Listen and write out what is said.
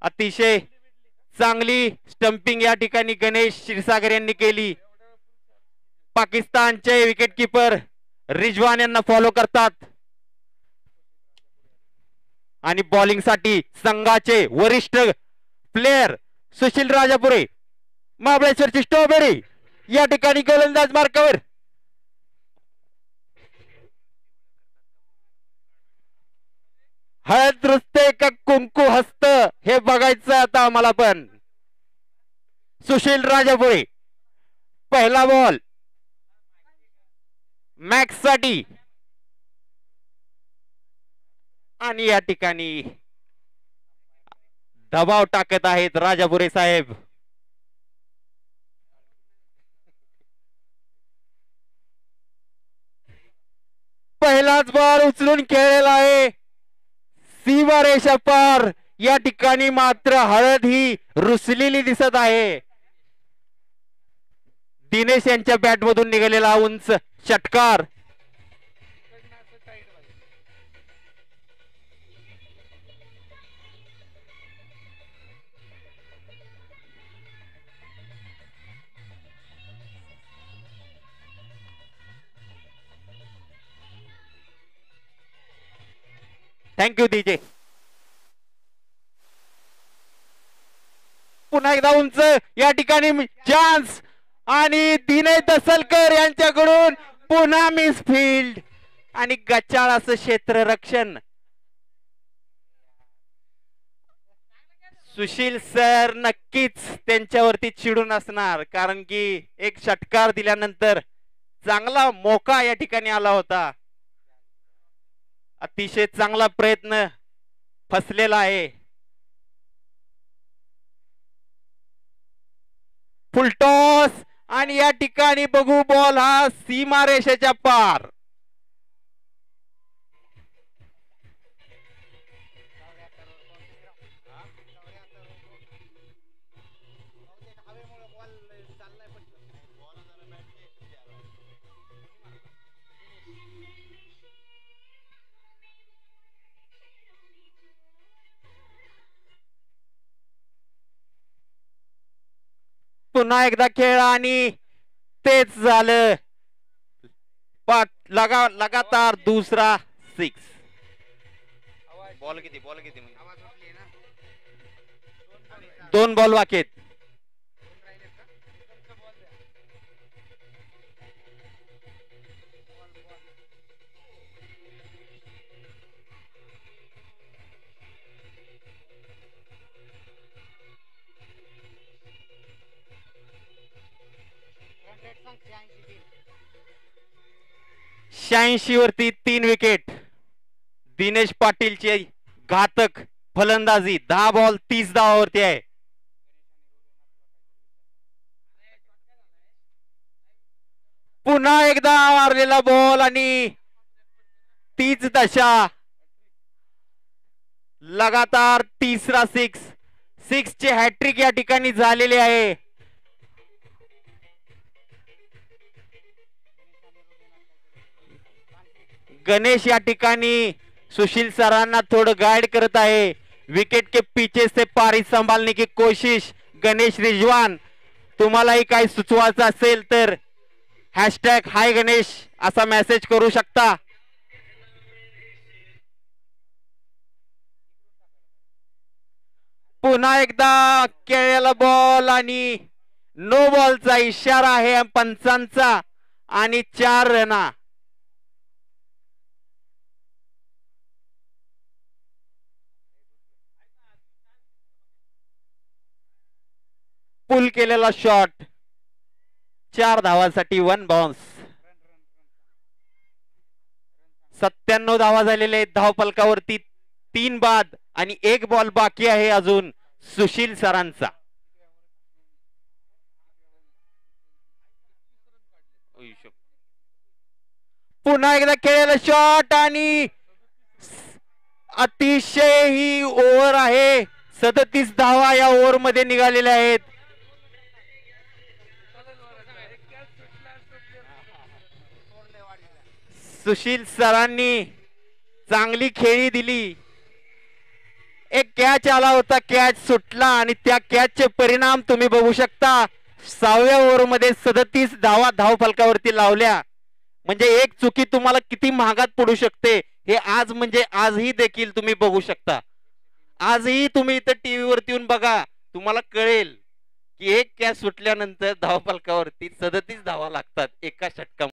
अतिशय चांगली स्टंपिंग या ठिकाणी गणेश क्षीरसागर यांनी केली. पाकिस्तानचे विकेट किपर रिजवान यांना फॉलो करतात आणि बॉलिंग साठी संघाचे वरिष्ठ प्लेयर सुशील राजापुरे महाबळेश्वरची स्ट्रॉबेरी या ठिकाणी गोलंदाज मार्कावर. हळद रुसते का कुंकू हस्त हे बघायचं आता आम्हाला पण. सुशील राजापुरे पहिला बॉल मॅक्स साठी आणि या ठिकाणी दबाव टाकत आहेत राजापुरे साहेब. पहिलाच बॉल उचलून खेळलेला आहे सीमा रेषा पार. या ठिकाणी मात्र हळद ही रुसलेली दिसत आहे. दिनेश यांच्या बॅट मधून निघालेला उंच षटकार. Thank you DJ. पुन्हा एकदा उंच या ठिकाणी चान्स आणि दिनेश दसलकर यांच्याकडून पुन्हा मिस फील्ड आणि गचाळ असं क्षेत्ररक्षण. सुशील सर नक्कीच त्यांच्यावरती चिडून असणार कारण की एक षटकार दिल्यानंतर चांगला मोका या ठिकाणी आला होता. अतिशय चांगला प्रयत्न फसलेला आहे. फुलटॉस आणि या ठिकाणी बघू बॉल हा सीमारेषेच्या पार. पुन्हा एकदा खेळ आणि तेच झालं. लगातार दुसरा सिक्स. बॉल किती 2 बॉल बाकी आहेत. शहाऐंशी वरती 3 विकेट. दिनेश पाटीलची घातक फलंदाजी. 10 बॉल 30 धावावरती आहे. पुन्हा एकदा मारलेला बॉल आणि तीच दशा. लगातार तिसरा सिक्स चे हॅट्रिक या ठिकाणी झालेले आहे. गणेश या ठिकाणी सुशील सरांना थोडं गाइड करत आहे. विकेट के पीछे से पारी संभालने की कोशिश. गणेश रिजवान तुम्हालाही काही सुचवायचं असेल तर हॅशटॅग हाय गणेश असा मेसेज करू शकता. पुन्हा एकदा खेळलेला बॉल आणि नो बॉलचा इशारा आहे पंचांचा आणि 4 रना. पुल केलेला शॉट 4 धावांसाठी 1 बाउन्स. 97 धावा झालेले धाव फलकावरती 3 बाद आणि 1 बॉल बाकी आहे अजून सुशील सरांचा. पुन्हा एकदा खेळलेला शॉट आणि अतिशय ही ओव्हर आहे. 37 धावा या ओव्हर मध्ये निघालेल्या आहेत. सुशील सरांनी चांगली खेळी दिली. एक कॅच आला होता, कॅच सुटला आणि त्या कॅचचे परिणाम तुम्ही बघू शकता. 6व्या ओव्हरमध्ये 37 धावा धावफलकावरती लावल्या. म्हणजे एक चुकी तुम्हाला किती महागात पडू शकते हे आज म्हणजे आजही देखील तुम्ही बघू शकता. आजही तुम्ही इथं टीव्ही वरती येऊन बघा, तुम्हाला कळेल की एक कॅच सुटल्यानंतर धावफलकावरती 37 धावा लागतात एका षटकामध्ये.